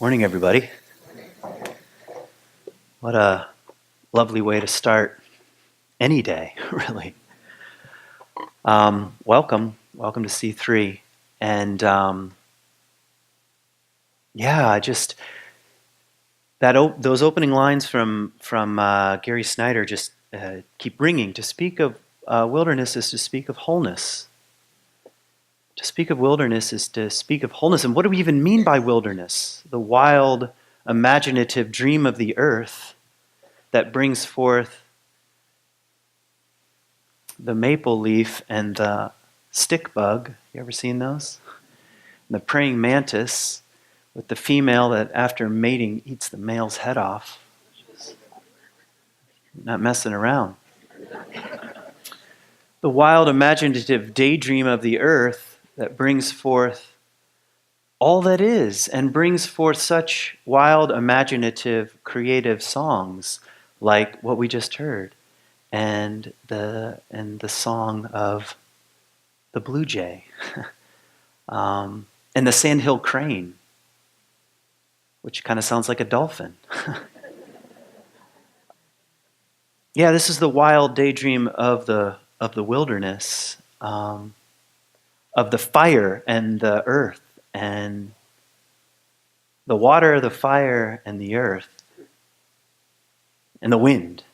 Morning, everybody. What a lovely way to start any day, really. Welcome to C3. And I just those opening lines from Gary Snyder just keep ringing. To speak of wilderness is to speak of wholeness. To speak of wilderness is to speak of wholeness. And what do we even mean by wilderness? The wild, imaginative dream of the earth that brings forth the maple leaf and the stick bug. You ever seen those? And the praying mantis with the female that after mating eats the male's head off. Not messing around. The wild imaginative daydream of the earth that brings forth all that is and brings forth such wild imaginative creative songs like what we just heard. And the song of the blue jay, and the sandhill crane, which kind of sounds like a dolphin. Yeah, this is the wild daydream of the wilderness, of the fire and the earth, and the water, the fire, and the earth, and the wind,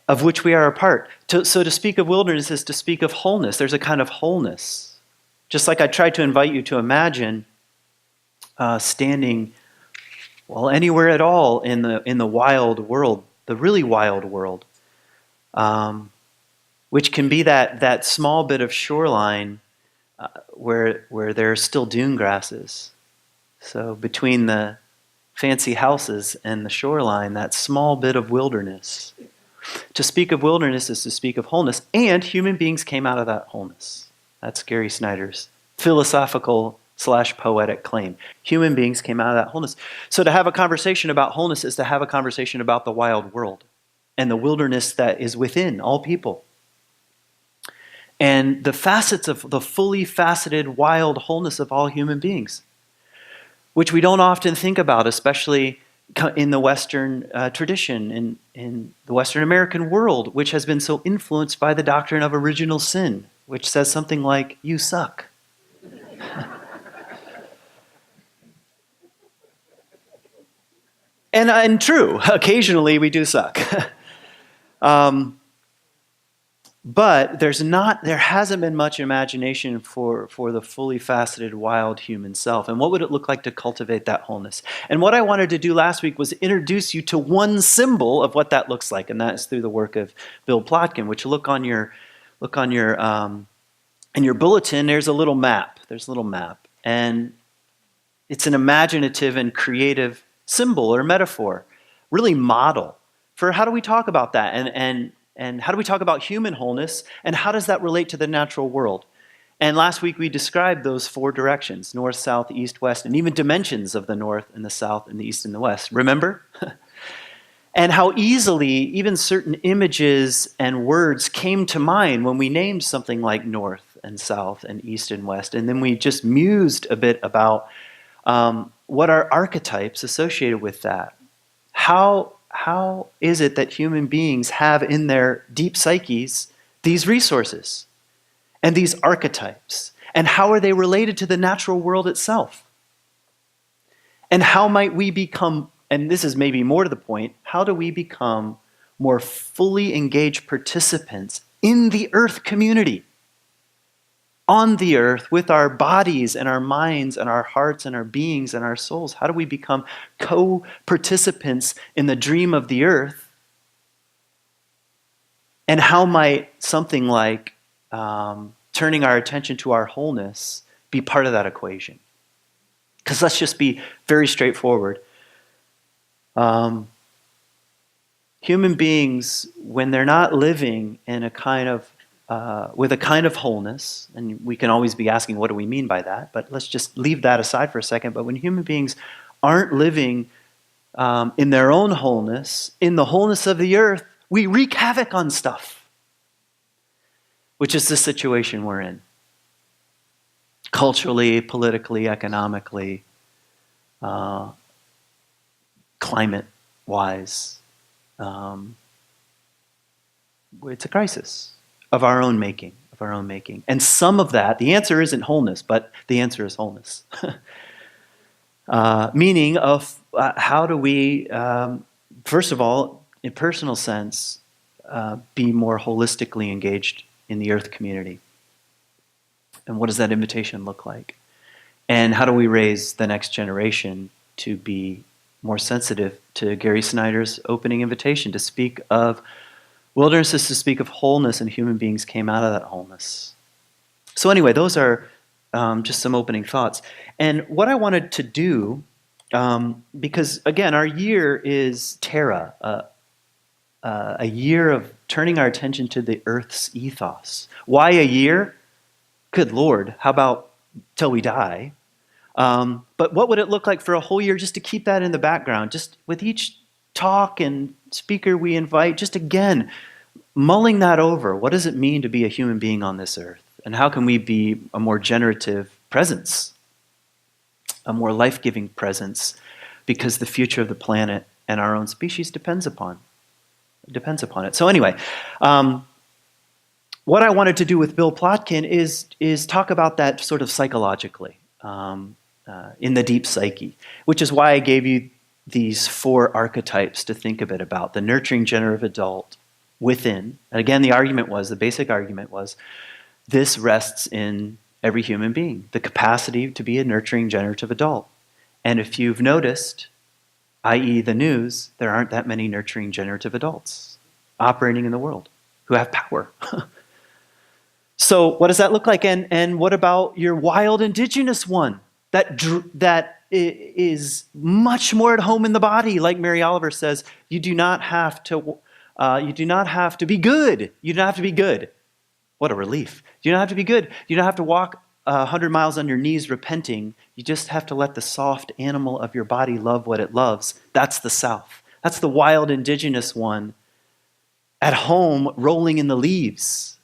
of which we are a part. So to speak of wilderness is to speak of wholeness. There's a kind of wholeness. Just like I tried to invite you to imagine standing, anywhere at all in the wild world, the really wild world, which can be that small bit of shoreline where there are still dune grasses. So between the fancy houses and the shoreline, that small bit of wilderness. To speak of wilderness is to speak of wholeness, and human beings came out of that wholeness. That's Gary Snyder's philosophical/poetic claim. Human beings came out of that wholeness. So to have a conversation about wholeness is to have a conversation about the wild world and the wilderness that is within all people. And the facets of the fully faceted wild wholeness of all human beings, which we don't often think about, especially in the Western tradition, in the Western American world, which has been so influenced by the doctrine of original sin, which says something like, you suck. And true, occasionally we do suck. But there hasn't been much imagination for the fully faceted, wild human self. And what would it look like to cultivate that wholeness? And what I wanted to do last week was introduce you to one symbol of what that looks like, and that is through the work of Bill Plotkin. Which in your bulletin. There's a little map. And it's an imaginative and creative symbol or metaphor, really model for how do we talk about that, and how do we talk about human wholeness, and how does that relate to the natural world? And last week we described those four directions: north, south, east, west, and even dimensions of the north and the south and the east and the west. Remember? And how easily even certain images and words came to mind when we named something like north and south and east and west. And then we just mused a bit about what are archetypes associated with that. How is it that human beings have in their deep psyches these resources and these archetypes? And how are they related to the natural world itself? And how might we become, and this is maybe more to the point, how do we become more fully engaged participants in the earth community? On the earth, with our bodies and our minds and our hearts and our beings and our souls. How do we become co-participants in the dream of the earth? And how might something like turning our attention to our wholeness be part of that equation? Because let's just be very straightforward. Human beings, when they're not living in a kind of with a kind of wholeness, and we can always be asking, what do we mean by that? But let's just leave that aside for a second. But when human beings aren't living in their own wholeness, in the wholeness of the earth, we wreak havoc on stuff, which is the situation we're in. culturally, politically, economically, climate-wise. It's a crisis of our own making, And some of that, the answer isn't wholeness, but the answer is wholeness. Meaning of how do we, first of all, in personal sense, be more holistically engaged in the earth community? And what does that invitation look like? And how do we raise the next generation to be more sensitive to Gary Snyder's opening invitation to speak of wilderness, is to speak of wholeness, and human beings came out of that wholeness. So anyway, those are just some opening thoughts. And what I wanted to do, because again, our year is Terra, a year of turning our attention to the earth's ethos. Why a year? Good Lord, how about till we die? But what would it look like for a whole year just to keep that in the background? Just with each talk and speaker we invite, just again, mulling that over. What does it mean to be a human being on this earth? And how can we be a more generative presence, a more life-giving presence, because the future of the planet and our own species depends upon it. So anyway, what I wanted to do with Bill Plotkin is talk about that sort of psychologically, in the deep psyche, which is why I gave you these 4 archetypes to think a bit about. The nurturing generative adult within. And again, the basic argument was, this rests in every human being, the capacity to be a nurturing generative adult. And if you've noticed, i.e. the news, there aren't that many nurturing generative adults operating in the world who have power. So what does that look like? And what about your wild indigenous one that is much more at home in the body? Like Mary Oliver says, you do not have to be good. You don't have to be good. What a relief. You don't have to be good. You don't have to walk 100 miles on your knees repenting. You just have to let the soft animal of your body love what it loves. That's the South. That's the wild indigenous one at home rolling in the leaves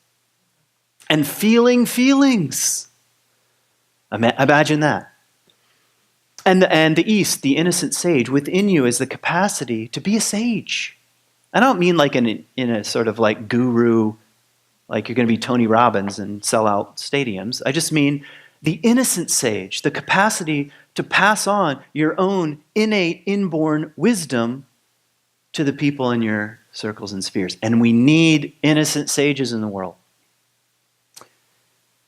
and feeling feelings. Imagine that. And the East, the innocent sage, within you is the capacity to be a sage. I don't mean like in a sort of like guru, like you're going to be Tony Robbins and sell out stadiums. I just mean the innocent sage, the capacity to pass on your own innate, inborn wisdom to the people in your circles and spheres. And we need innocent sages in the world.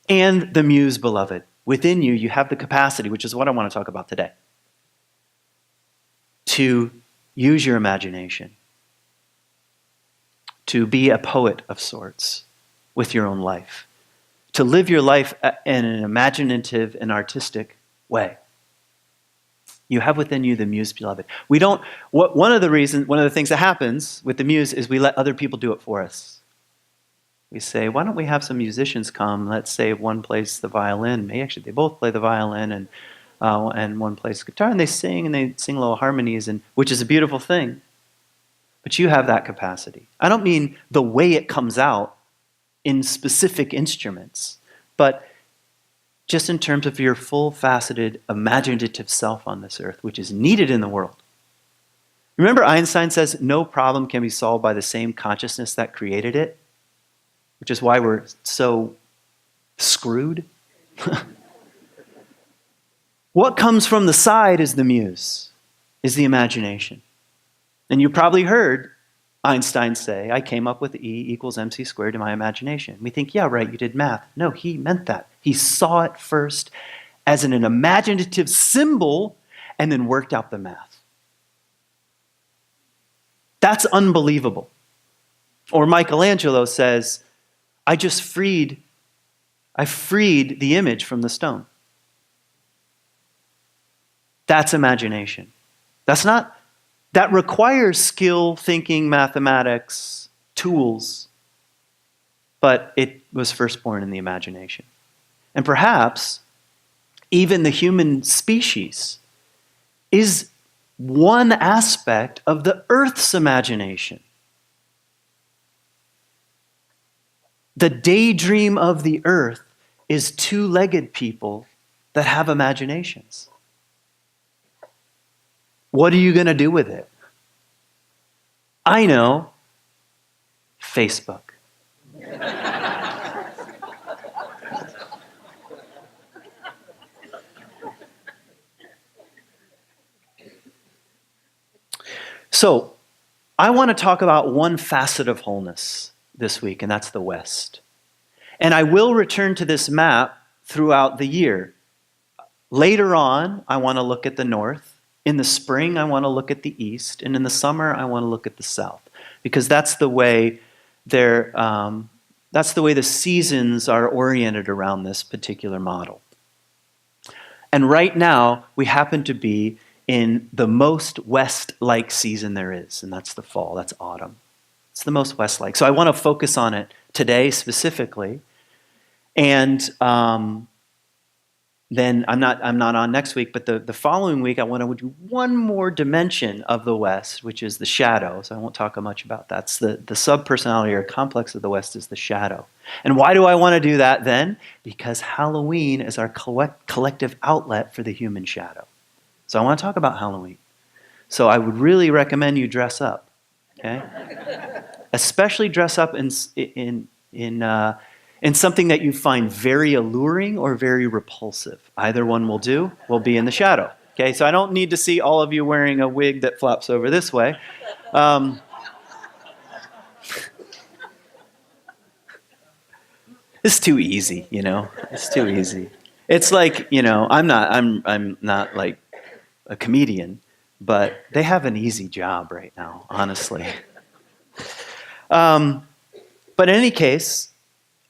And the muse, beloved. Within you, you have the capacity, which is what I want to talk about today, to use your imagination, to be a poet of sorts with your own life, to live your life in an imaginative and artistic way. You have within you the muse, beloved. One of the things that happens with the muse is we let other people do it for us. We say, why don't we have some musicians come? Let's say one plays the violin. Actually, they both play the violin, and one plays guitar, and they sing little harmonies, which is a beautiful thing. But you have that capacity. I don't mean the way it comes out in specific instruments, but just in terms of your full-faceted, imaginative self on this earth, which is needed in the world. Remember Einstein says no problem can be solved by the same consciousness that created it, which is why we're so screwed. What comes from the side is the muse, is the imagination. And you probably heard Einstein say, I came up with E equals mc squared in my imagination. We think, yeah, right, you did math. No, he meant that. He saw it first as an imaginative symbol and then worked out the math. That's unbelievable. Or Michelangelo says, I freed the image from the stone. That's imagination. That requires skill, thinking, mathematics, tools, but it was first born in the imagination. And perhaps even the human species is one aspect of the earth's imagination. The daydream of the earth is two-legged people that have imaginations. What are you going to do with it? I know. Facebook. So, I want to talk about one facet of wholeness this week, and that's the West. And I will return to this map throughout the year. Later on, I want to look at the North. In the spring, I want to look at the East. And in the summer, I want to look at the South. Because that's the way the seasons are oriented around this particular model. And right now, we happen to be in the most West-like season there is, and that's the fall, that's autumn. It's the most West-like. So I want to focus on it today specifically, and then I'm not on next week, but the following week I want to do one more dimension of the West, which is the shadow. So I won't talk much about that. It's the sub-personality or complex of the West is the shadow. And why do I want to do that then? Because Halloween is our collective outlet for the human shadow. So I want to talk about Halloween. So I would really recommend you dress up, okay? Especially dress up in something that you find very alluring or very repulsive. Either one will do. We'll be in the shadow, okay? So I don't need to see all of you wearing a wig that flops over this way. It's too easy, you know? It's too easy. It's like, you know, I'm not like a comedian, but they have an easy job right now, honestly. But in any case,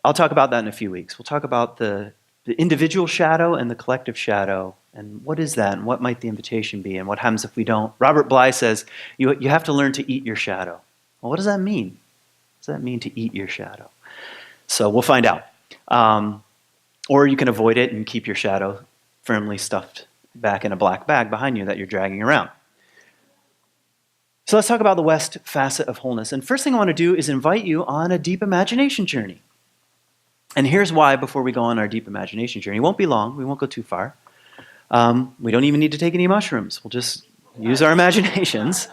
I'll talk about that in a few weeks. We'll talk about the individual shadow and the collective shadow, and what is that, and what might the invitation be, and what happens if we don't. Robert Bly says, you have to learn to eat your shadow. Well, what does that mean? What does that mean to eat your shadow? So we'll find out. Or you can avoid it and keep your shadow firmly stuffed back in a black bag behind you that you're dragging around. So let's talk about the West facet of wholeness. And first thing I want to do is invite you on a deep imagination journey. And here's why before we go on our deep imagination journey. It won't be long. We won't go too far. We don't even need to take any mushrooms. We'll just use our imaginations.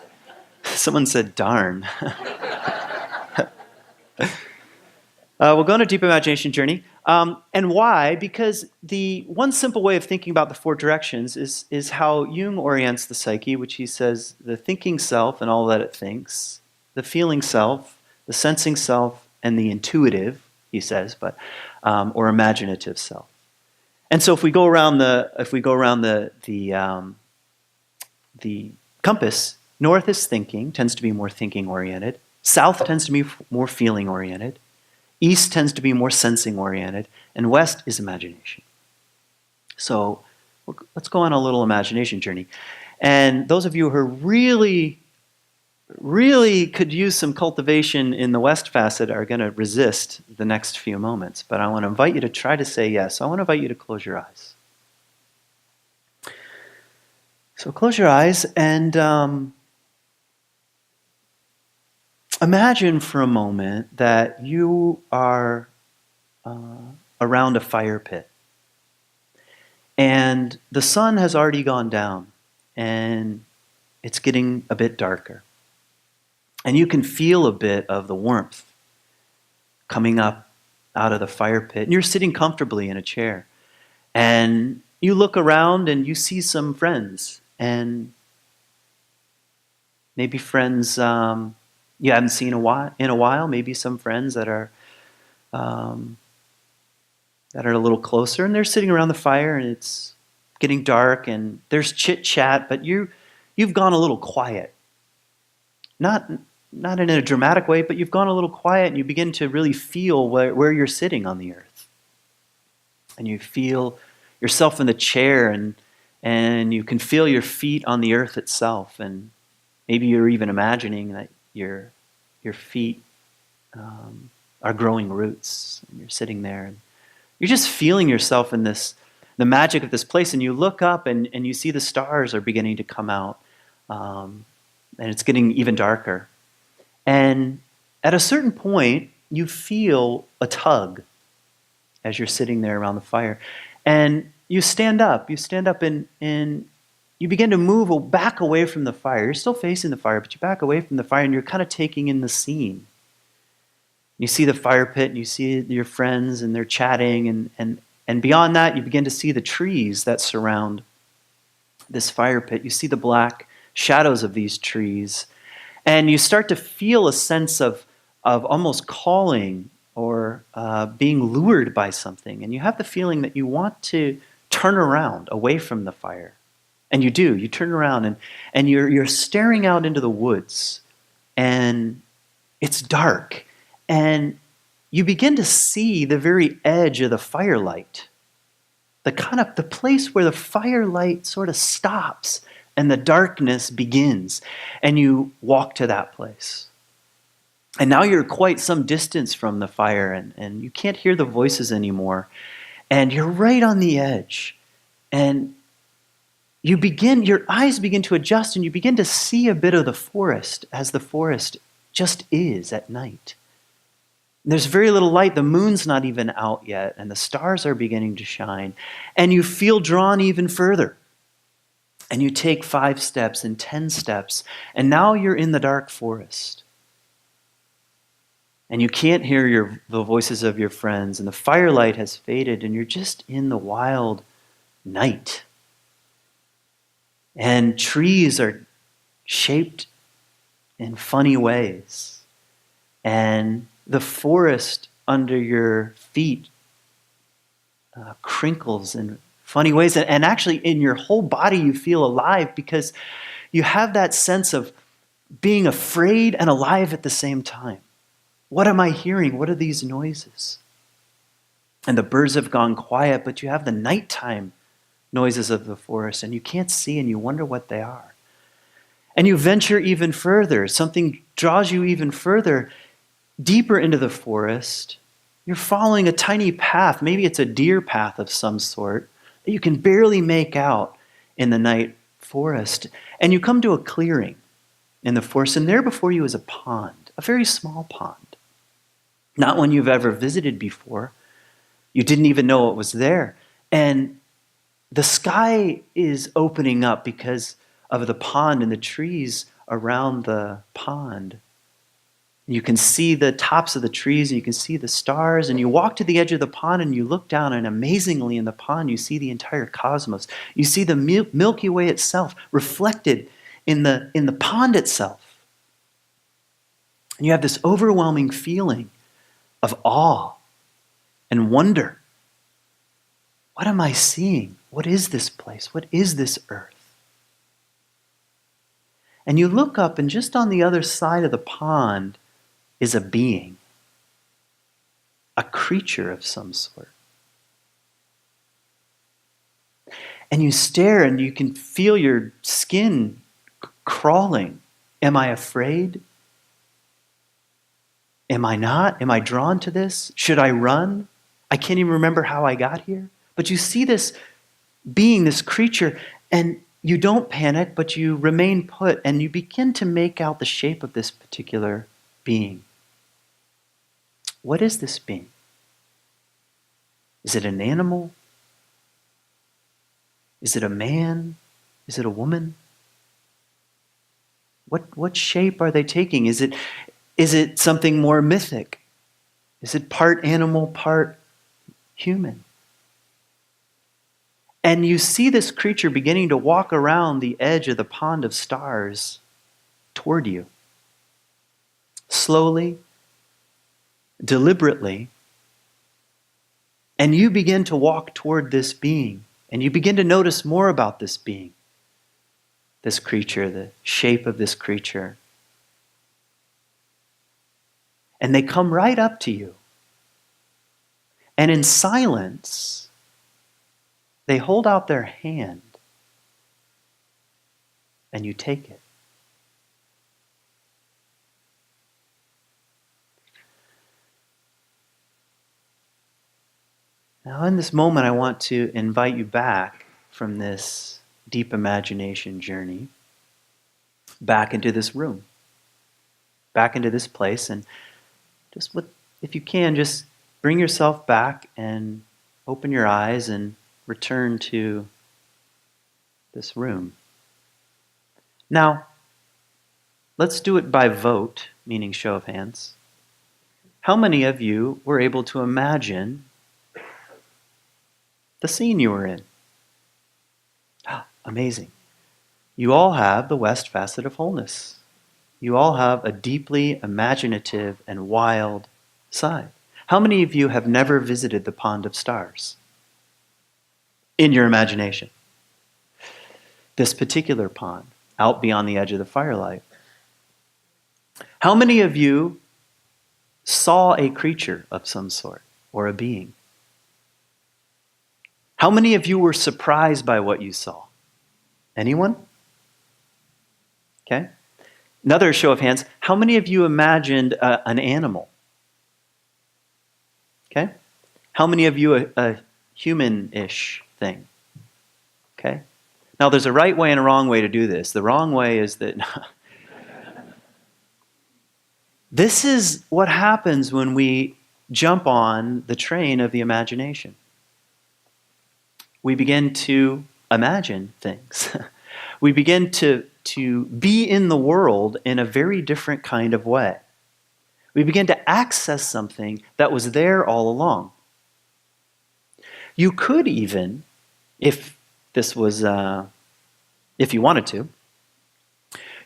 Someone said, darn. We'll go on a deep imagination journey. And why? Because the one simple way of thinking about the four directions is how Jung orients the psyche, which he says the thinking self and all that it thinks, the feeling self, the sensing self, and the intuitive, he says, but or imaginative self. And so if we go around the compass, north is thinking, tends to be more thinking oriented. South tends to be more feeling oriented. East tends to be more sensing-oriented, and West is imagination. So let's go on a little imagination journey. And those of you who really, really could use some cultivation in the West facet are going to resist the next few moments. But I want to invite you to try to say yes. I want to invite you to close your eyes. So close your eyes and imagine for a moment that you are around a fire pit. And the sun has already gone down, and it's getting a bit darker. And you can feel a bit of the warmth coming up out of the fire pit. And you're sitting comfortably in a chair. And you look around and you see some friends. And maybe friends you haven't seen in a while. Maybe some friends that are a little closer. And they're sitting around the fire and it's getting dark and there's chit-chat. But you've gone a little quiet. Not in a dramatic way, but you've gone a little quiet and you begin to really feel where you're sitting on the earth. And you feel yourself in the chair and you can feel your feet on the earth itself. And maybe you're even imagining that your feet are growing roots. And you're sitting there and you're just feeling yourself in the magic of this place. And you look up and you see the stars are beginning to come out. And it's getting even darker. And at a certain point, you feel a tug as you're sitting there around the fire. And you stand up. You stand up and you begin to move back away from the fire. You're still facing the fire, but you back away from the fire and you're kind of taking in the scene. You see the fire pit and you see your friends and they're chatting, and beyond that, you begin to see the trees that surround this fire pit. You see the black shadows of these trees, and you start to feel a sense of almost calling or being lured by something. And you have the feeling that you want to turn around away from the fire. And you do. You turn around and you're staring out into the woods, and it's dark. And you begin to see the very edge of the firelight, the place where the firelight sort of stops and the darkness begins. And you walk to that place. And now you're quite some distance from the fire, and you can't hear the voices anymore. And you're right on the edge. And your eyes begin to adjust, and you begin to see a bit of the forest as the forest just is at night. There's very little light. The moon's not even out yet, and the stars are beginning to shine. And you feel drawn even further. And you take 5 steps and 10 steps, and now you're in the dark forest. And you can't hear the voices of your friends, and the firelight has faded, and you're just in the wild night. And trees are shaped in funny ways. And the forest under your feet crinkles in funny ways. And actually, in your whole body, you feel alive because you have that sense of being afraid and alive at the same time. What am I hearing? What are these noises? And the birds have gone quiet, but you have the nighttime noises of the forest, and you can't see, and you wonder what they are. And you venture even further. Something draws you even further, deeper into the forest. You're following a tiny path. Maybe it's a deer path of some sort that you can barely make out in the night forest. And you come to a clearing in the forest, and there before you is a pond, a very small pond. Not one you've ever visited before. You didn't even know it was there. And the sky is opening up because of the pond and the trees around the pond. You can see the tops of the trees, and you can see the stars, and you walk to the edge of the pond and you look down, and amazingly in the pond you see the entire cosmos. You see the Milky Way itself reflected in the pond itself. And you have this overwhelming feeling of awe and wonder. What am I seeing? What is this place? What is this earth? And you look up, and just on the other side of the pond is a being, a creature of some sort. And you stare, and you can feel your skin crawling. Am I afraid? Am I not? Am I drawn to this? Should I run? I can't even remember how I got here. But you see this being, this creature, and you don't panic, but you remain put, and you begin to make out the shape of this particular being. What is this being? Is it an animal? Is it a man? Is it a woman? What shape are they taking? Is it something more mythic? Is it part animal, part human? And you see this creature beginning to walk around the edge of the pond of stars toward you. Slowly, deliberately. And you begin to walk toward this being. And you begin to notice more about this being, this creature, the shape of this creature. And they come right up to you. And in silence, they hold out their hand, and you take it. Now, in this moment, I want to invite you back from this deep imagination journey, back into this room, back into this place, and if you can, just bring yourself back and open your eyes and return to this room. Now, let's do it by vote, meaning show of hands. How many of you were able to imagine the scene you were in? Amazing. You all have the west facet of wholeness. You all have a deeply imaginative and wild side. How many of you have never visited the pond of stars in your imagination? This particular pond, out beyond the edge of the firelight. How many of you saw a creature of some sort or a being? How many of you were surprised by what you saw? Anyone? Okay. Another show of hands. How many of you imagined an animal? Okay. How many of you a human-ish thing? Okay. Now, there's a right way and a wrong way to do this. The wrong way is that this is what happens when we jump on the train of the imagination. We begin to imagine things. We begin to be in the world in a very different kind of way. We begin to access something that was there all along. You could even, if this was, if you wanted to,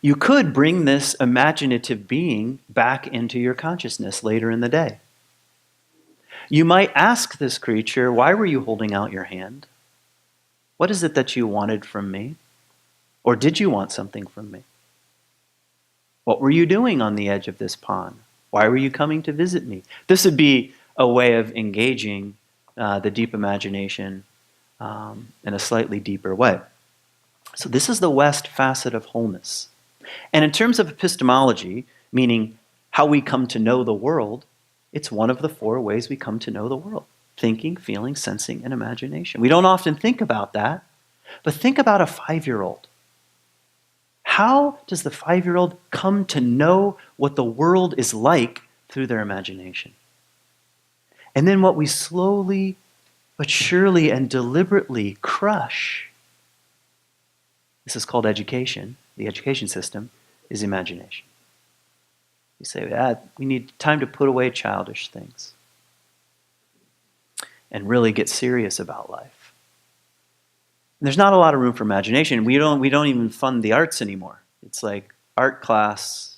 you could bring this imaginative being back into your consciousness later in the day. You might ask this creature, why were you holding out your hand? What is it that you wanted from me? Or did you want something from me? What were you doing on the edge of this pond? Why were you coming to visit me? This would be a way of engaging the deep imagination in a slightly deeper way. So this is the west facet of wholeness. And in terms of epistemology, meaning how we come to know the world, it's one of the four ways we come to know the world: thinking, feeling, sensing, and imagination. We don't often think about that, but think about a 5-year-old. How does the 5-year-old come to know what the world is like through their imagination? And then what we slowly but surely and deliberately crush, this is called education, the education system, is imagination. You say, we need time to put away childish things and really get serious about life. And there's not a lot of room for imagination. We don't even fund the arts anymore. It's like art class,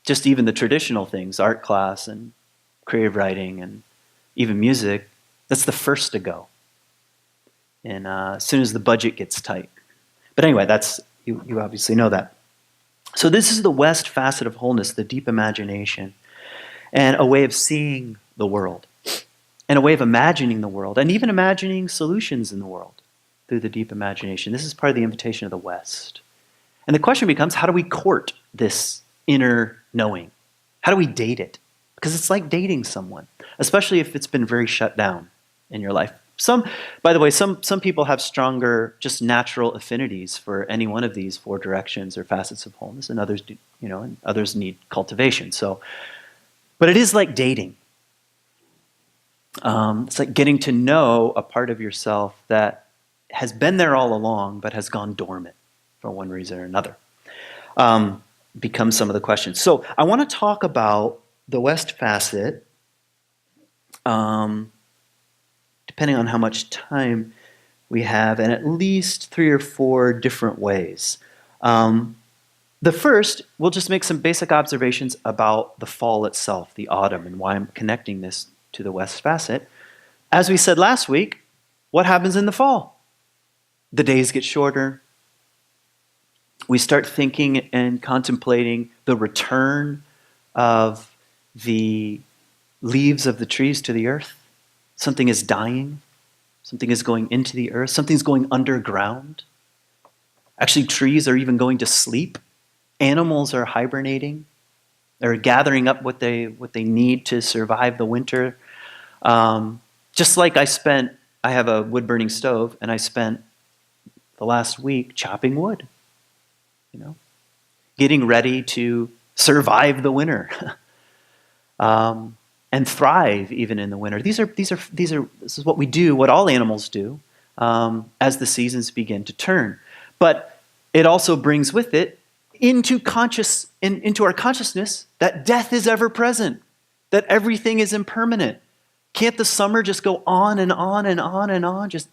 just even the traditional things, art class and creative writing and even music, that's the first to go. And as soon as the budget gets tight. But anyway, you obviously know that. So this is the west facet of wholeness, the deep imagination, and a way of seeing the world, and a way of imagining the world, and even imagining solutions in the world through the deep imagination. This is part of the invitation of the West. And the question becomes, how do we court this inner knowing? How do we date it? Because it's like dating someone, especially if it's been very shut down in your life. By the way, some people have stronger, just natural affinities for any one of these four directions or facets of wholeness, and others do, and others need cultivation. But it is like dating. It's like getting to know a part of yourself that has been there all along, but has gone dormant for one reason or another. Becomes some of the questions. So I want to talk about the West facet, depending on how much time we have, in at least 3 or 4 different ways. The first, we'll just make some basic observations about the fall itself, the autumn, and why I'm connecting this to the West facet. As we said last week, what happens in the fall? The days get shorter. We start thinking and contemplating the return of the leaves of the trees to the earth. Something is dying. Something is going into the earth. Something's going underground. Actually, trees are even going to sleep. Animals are hibernating. They're gathering up what they need to survive the winter. Just like I have a wood-burning stove, and I spent the last week chopping wood, getting ready to survive the winter. And and thrive even in the winter. This is what we do, what all animals do, as the seasons begin to turn. But it also brings with it into our consciousness that death is ever present, that everything is impermanent. Can't the summer just go on and on and on and on? Just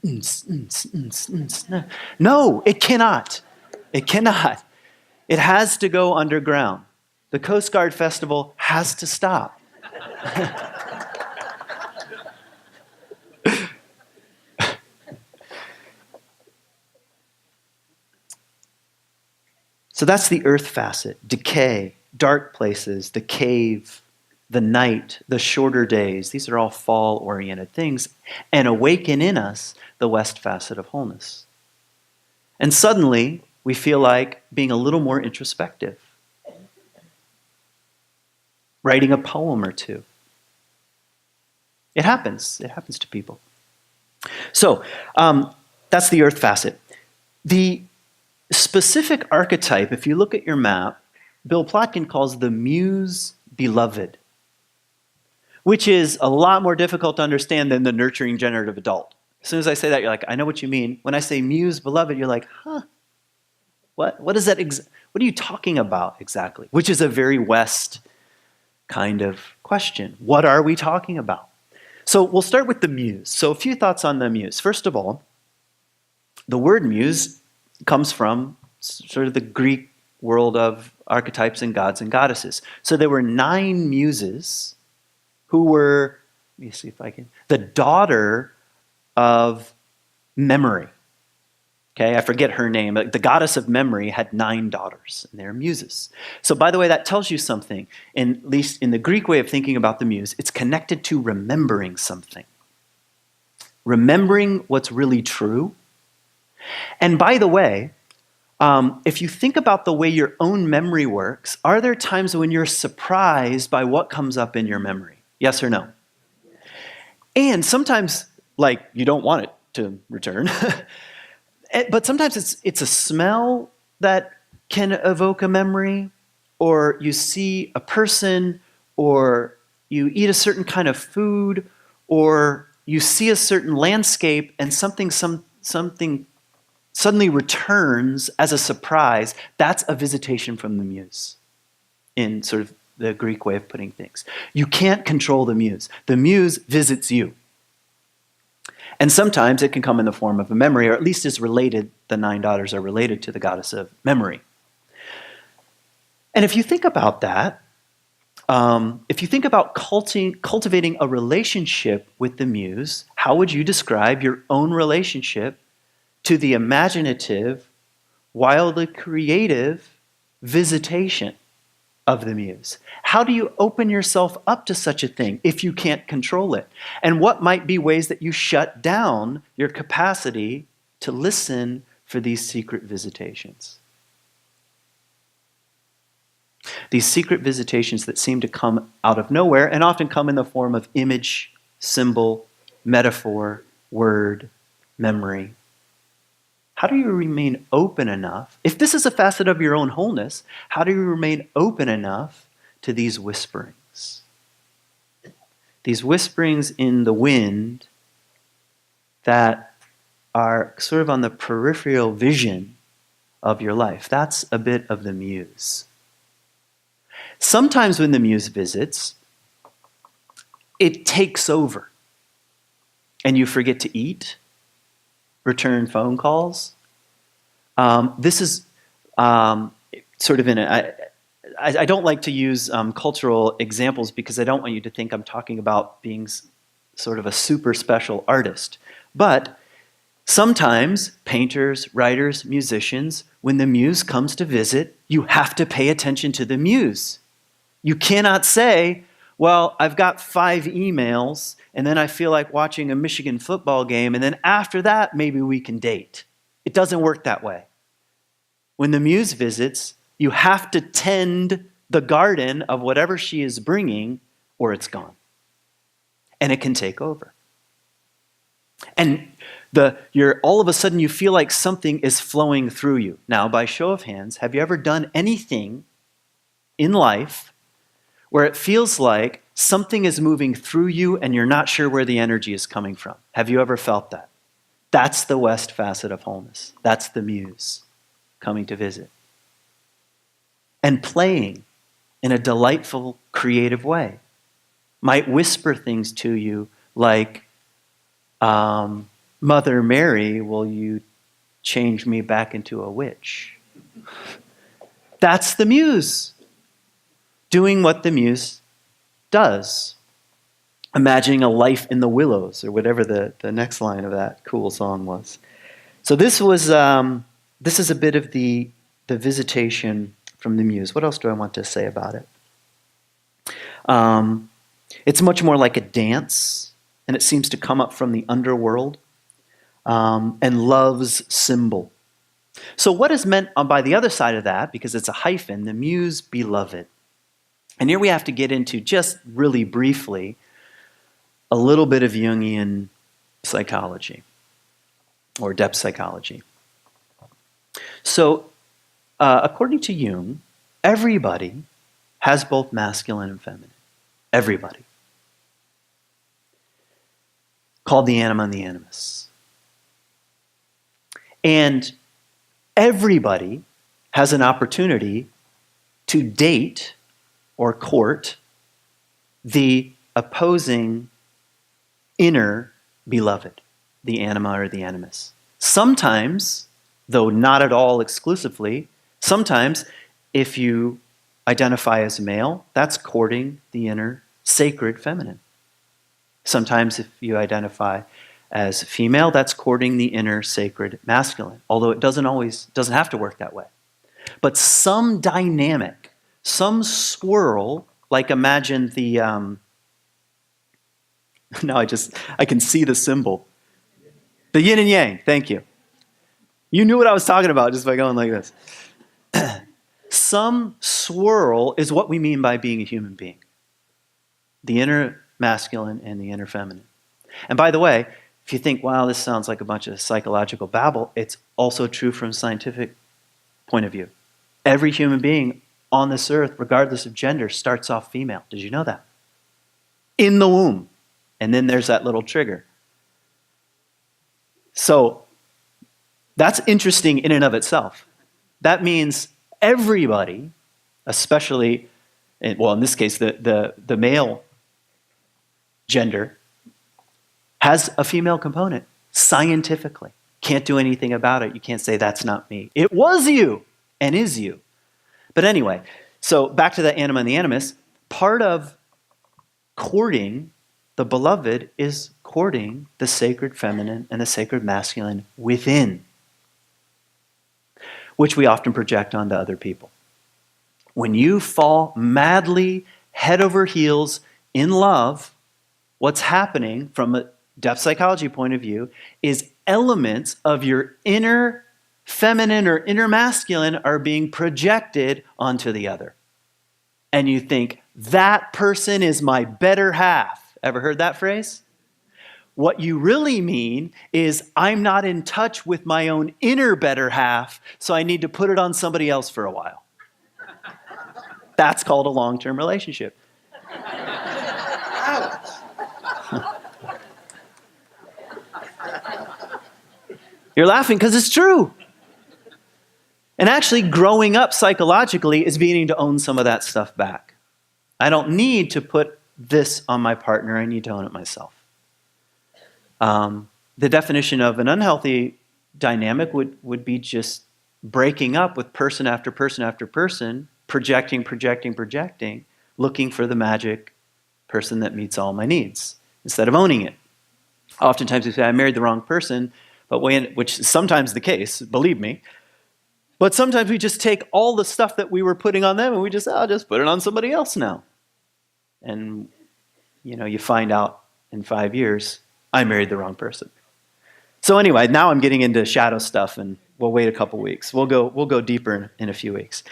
no, it cannot. It cannot. It has to go underground. The Coast Guard Festival has to stop. So that's the earth facet: decay, dark places, the cave, the night, the shorter days. These are all fall-oriented things, and awaken in us the west facet of wholeness. And suddenly, we feel like being a little more introspective, writing a poem or two. It happens. It happens to people. So that's the earth facet. The specific archetype, if you look at your map, Bill Plotkin calls the muse beloved, which is a lot more difficult to understand than the nurturing generative adult. As soon as I say that, you're like, I know what you mean. When I say muse beloved, you're like, huh? What is that? What are you talking about exactly? Which is a very West kind of question. What are we talking about? So we'll start with the muse. So a few thoughts on the muse. First of all, the word muse comes from sort of the Greek world of archetypes and gods and goddesses. So there were 9 muses who were, let me see if I can, the daughter of memory. Okay, I forget her name. The goddess of memory had 9 daughters, and they're muses. So by the way, that tells you something. At least in the Greek way of thinking about the muse, it's connected to remembering something. Remembering what's really true. And by the way, if you think about the way your own memory works, are there times when you're surprised by what comes up in your memory? Yes or no? And sometimes, like, you don't want it to return. But sometimes it's a smell that can evoke a memory, or you see a person, or you eat a certain kind of food, or you see a certain landscape, and something suddenly returns as a surprise. That's a visitation from the muse, in sort of the Greek way of putting things. You can't control the muse. The muse visits you. And sometimes it can come in the form of a memory, or at least is related. The 9 daughters are related to the goddess of memory. And if you think about that, if you think about cultivating a relationship with the muse, how would you describe your own relationship to the imaginative, wildly creative visitation of the muse? How do you open yourself up to such a thing if you can't control it? And what might be ways that you shut down your capacity to listen for these secret visitations? These secret visitations that seem to come out of nowhere and often come in the form of image, symbol, metaphor, word, memory. How do you remain open enough? If this is a facet of your own wholeness, how do you remain open enough to these whisperings? These whisperings in the wind that are sort of on the peripheral vision of your life. That's a bit of the muse. Sometimes when the muse visits, it takes over, and you forget to eat, return phone calls. This is sort of I don't like to use cultural examples because I don't want you to think I'm talking about being sort of a super special artist. But sometimes painters, writers, musicians, when the muse comes to visit, you have to pay attention to the muse. You cannot say, well, I've got 5 emails, and then I feel like watching a Michigan football game, and then after that, maybe we can date. It doesn't work that way. When the muse visits, you have to tend the garden of whatever she is bringing, or it's gone. And it can take over. And all of a sudden, you feel like something is flowing through you. Now, by show of hands, have you ever done anything in life where it feels like something is moving through you and you're not sure where the energy is coming from. Have you ever felt that? That's the West facet of wholeness. That's the muse coming to visit. And playing in a delightful, creative way. Might whisper things to you like, Mother Mary, will you change me back into a witch? That's the muse doing what the muse does. Imagining a life in the willows, or whatever the next line of that cool song was. So this is a bit of the visitation from the muse. What else do I want to say about it? It's much more like a dance, and it seems to come up from the underworld, and love's symbol. So what is meant by the other side of that, because it's a hyphen, the muse beloved. And here we have to get into, just really briefly, a little bit of Jungian psychology, or depth psychology. So, according to Jung, everybody has both masculine and feminine. Everybody. Called the anima and the animus. And everybody has an opportunity to date or court the opposing inner beloved, the anima or the animus. Sometimes, though not at all exclusively, sometimes if you identify as male, that's courting the inner sacred feminine. Sometimes if you identify as female, that's courting the inner sacred masculine, although it doesn't have to work that way. But some dynamic, some swirl, like imagine the, now I can see the symbol. The yin and yang, thank you. You knew what I was talking about just by going like this. Some swirl is what we mean by being a human being. The inner masculine and the inner feminine. And by the way, if you think, wow, this sounds like a bunch of psychological babble, it's also true from a scientific point of view. Every human being on this earth, regardless of gender, starts off female. Did you know that? In the womb. And then there's that little trigger. So that's interesting in and of itself. That means everybody, especially, well, in this case, the male gender, has a female component, scientifically. Can't do anything about it. You can't say, that's not me. It was you and is you. But anyway, so back to the anima and the animus. Part of courting the beloved is courting the sacred feminine and the sacred masculine within, which we often project onto other people. When you fall madly, head over heels, in love, what's happening from a depth psychology point of view is elements of your inner feminine or inner masculine are being projected onto the other. And you think, that person is my better half. Ever heard that phrase? What you really mean is, I'm not in touch with my own inner better half, so I need to put it on somebody else for a while. That's called a long-term relationship. You're laughing because it's true. And actually, growing up psychologically is beginning to own some of that stuff back. I don't need to put this on my partner, I need to own it myself. The definition of an unhealthy dynamic would be just breaking up with person after person after person, projecting, looking for the magic person that meets all my needs, instead of owning it. Oftentimes we say, I married the wrong person, which is sometimes the case, believe me. But sometimes we just take all the stuff that we were putting on them and we I'll just put it on somebody else now. And, you find out in 5 years, I married the wrong person. So anyway, now I'm getting into shadow stuff and we'll wait a couple weeks. We'll go deeper in a few weeks.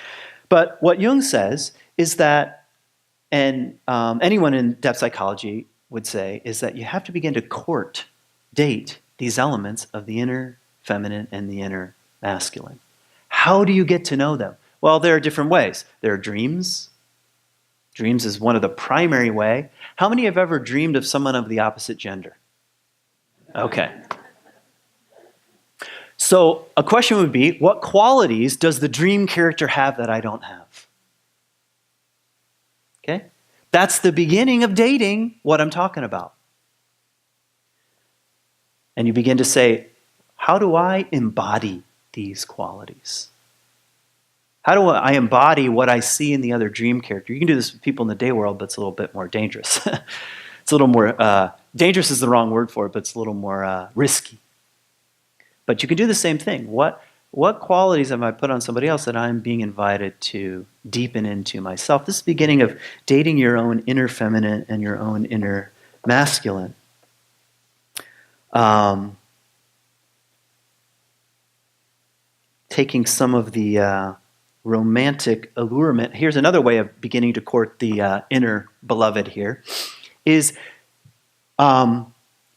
But what Jung says is that, and anyone in depth psychology would say, is that you have to begin to date these elements of the inner feminine and the inner masculine. How do you get to know them? Well, there are different ways. There are dreams Dreams is one of the primary way. How many have ever dreamed of someone of the opposite gender? Okay. So a question would be, what qualities does the dream character have that I don't have? Okay? That's the beginning of dating what I'm talking about. And you begin to say, how do I embody these qualities? How do I embody what I see in the other dream character? You can do this with people in the day world, but it's a little bit more dangerous. It's a little more, dangerous is the wrong word for it, but it's a little more risky. But you can do the same thing. What qualities have I put on somebody else that I'm being invited to deepen into myself? This is the beginning of dating your own inner feminine and your own inner masculine. Taking some of the romantic allurement. Here's another way of beginning to court the inner beloved here, is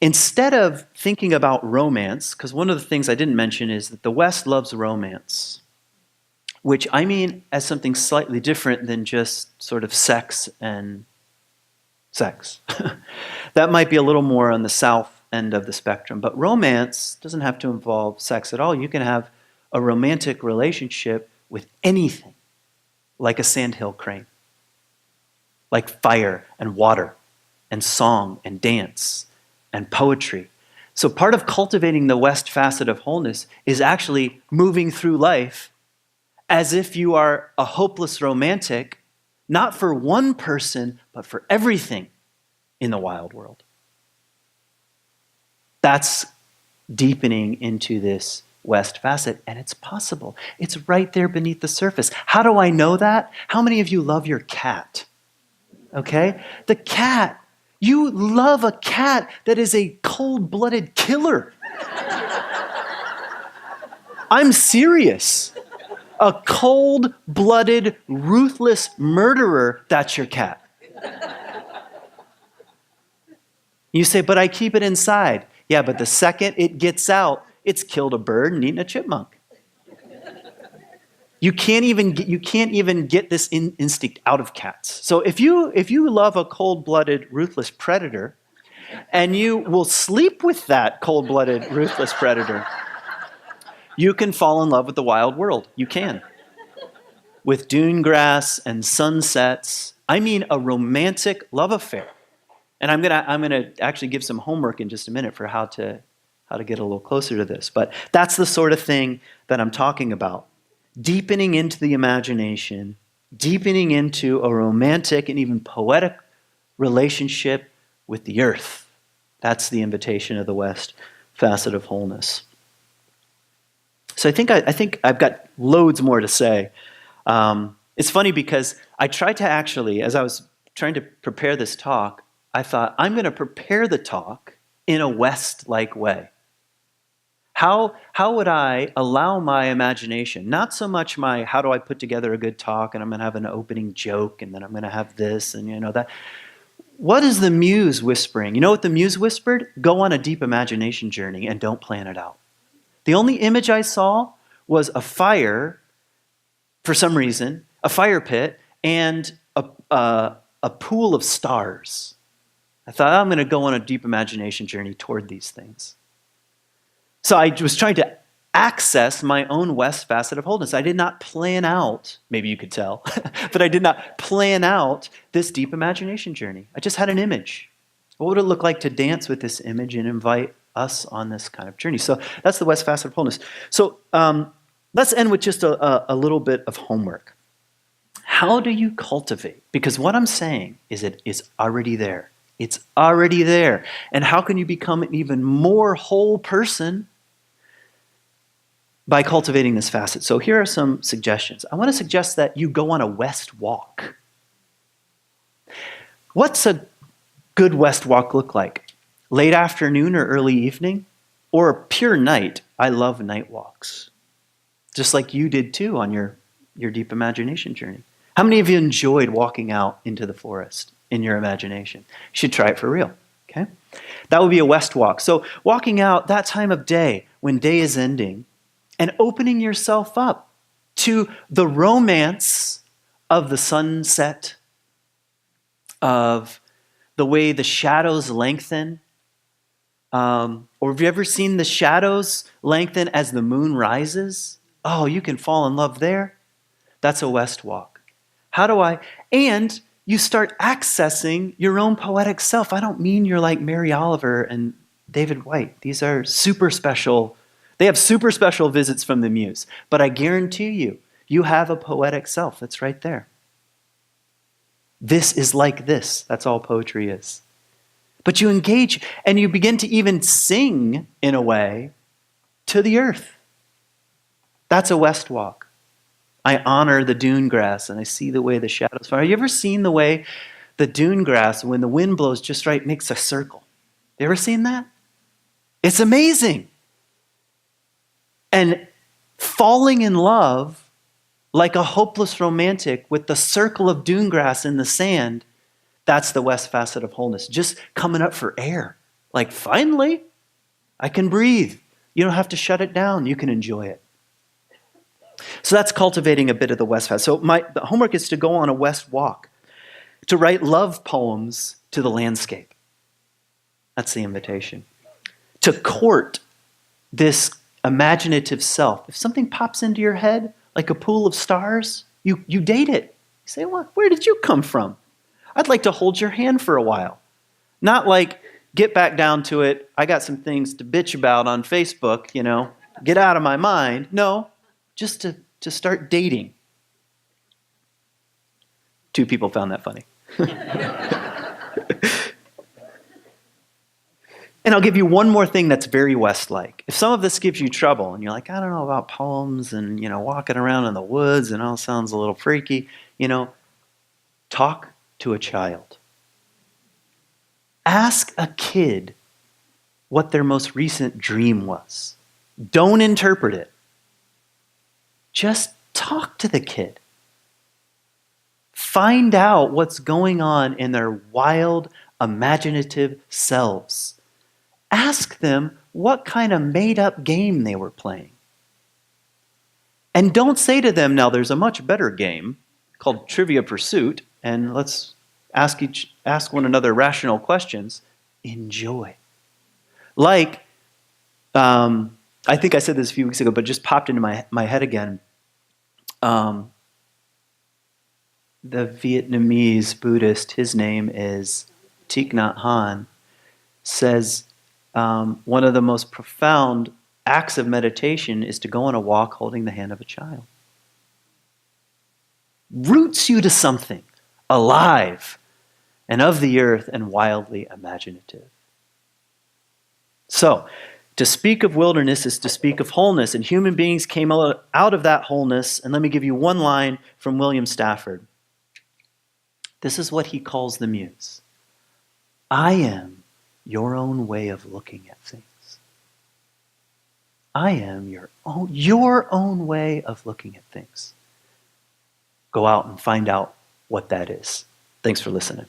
instead of thinking about romance, because one of the things I didn't mention is that the West loves romance, which I mean as something slightly different than just sort of sex and sex. That might be a little more on the south end of the spectrum, but romance doesn't have to involve sex at all. You can have a romantic relationship with anything, like a sandhill crane, like fire and water and song and dance and poetry. So part of cultivating the West facet of wholeness is actually moving through life as if you are a hopeless romantic, not for one person, but for everything in the wild world. That's deepening into this West facet, and it's possible. It's right there beneath the surface. How do I know that? How many of you love your cat? Okay? The cat, you love a cat that is a cold-blooded killer. I'm serious. A cold-blooded, ruthless murderer, that's your cat. You say, but I keep it inside. Yeah, but the second it gets out, it's killed a bird and eaten a chipmunk. You can't even get this instinct out of cats. So if you love a cold-blooded, ruthless predator, and you will sleep with that cold-blooded, ruthless predator, you can fall in love with the wild world. You can. With dune grass and sunsets. I mean a romantic love affair. And I'm gonna actually give some homework in just a minute for how to get a little closer to this. But that's the sort of thing that I'm talking about. Deepening into the imagination, deepening into a romantic and even poetic relationship with the earth. That's the invitation of the West facet of wholeness. So I think I've got loads more to say. It's funny because I tried to actually, as I was trying to prepare this talk, I thought, I'm going to prepare the talk in a West-like way. How would I allow my imagination, not so much my, how do I put together a good talk, and I'm going to have an opening joke, and then I'm going to have this, and that. What is the muse whispering? You know what the muse whispered? Go on a deep imagination journey and don't plan it out. The only image I saw was a fire, for some reason, a fire pit, and a pool of stars. I thought, I'm going to go on a deep imagination journey toward these things. So I was trying to access my own West facet of wholeness. I did not plan out, maybe you could tell, but I did not plan out this deep imagination journey. I just had an image. What would it look like to dance with this image and invite us on this kind of journey? So that's the West facet of wholeness. So let's end with just a little bit of homework. How do you cultivate? Because what I'm saying is it is already there. It's already there. And how can you become an even more whole person by cultivating this facet? So here are some suggestions. I want to suggest that you go on a West walk. What's a good West walk look like? Late afternoon or early evening? Or pure night? I love night walks. Just like you did too on your deep imagination journey. How many of you enjoyed walking out into the forest in your imagination? You should try it for real, okay? That would be a West walk. So walking out that time of day when day is ending and opening yourself up to the romance of the sunset of the way the shadows lengthen. Or have you ever seen the shadows lengthen as the moon rises? Oh, you can fall in love there. That's a West Walk. And you start accessing your own poetic self. I don't mean you're like Mary Oliver and David White. These are super special. They have super special visits from the muse. But I guarantee you, you have a poetic self that's right there. This is like this. That's all poetry is. But you engage and you begin to even sing, in a way, to the earth. That's a West Walk. I honor the dune grass and I see the way the shadows fall. Have you ever seen the way the dune grass, when the wind blows just right, makes a circle? You ever seen that? It's amazing. And falling in love like a hopeless romantic with the circle of dune grass in the sand, that's the West facet of wholeness. Just coming up for air. Like, finally, I can breathe. You don't have to shut it down. You can enjoy it. So that's cultivating a bit of the West facet. So the homework is to go on a West walk, to write love poems to the landscape. That's the invitation. To court this imaginative self. If something pops into your head like a pool of stars, you date it. You say, well, where did you come from? I'd like to hold your hand for a while. Not like, get back down to it. I got some things to bitch about on Facebook, get out of my mind. No, just to start dating. 2 people found that funny. And I'll give you one more thing that's very West-like. If some of this gives you trouble and you're like, I don't know about poems and, walking around in the woods and all sounds a little freaky, talk to a child. Ask a kid what their most recent dream was. Don't interpret it. Just talk to the kid. Find out what's going on in their wild, imaginative selves. Ask them what kind of made-up game they were playing. And don't say to them, now there's a much better game called Trivia Pursuit, and let's ask one another rational questions. Enjoy. Like, I think I said this a few weeks ago, but it just popped into my head again. The Vietnamese Buddhist, his name is Thich Nhat Hanh, says one of the most profound acts of meditation is to go on a walk holding the hand of a child. Roots you to something alive and of the earth and wildly imaginative. So, to speak of wilderness is to speak of wholeness, and human beings came out of that wholeness. And let me give you one line from William Stafford. This is what he calls the muse. I am your own way of looking at things. I am your own way of looking at things. Go out and find out what that is. Thanks for listening.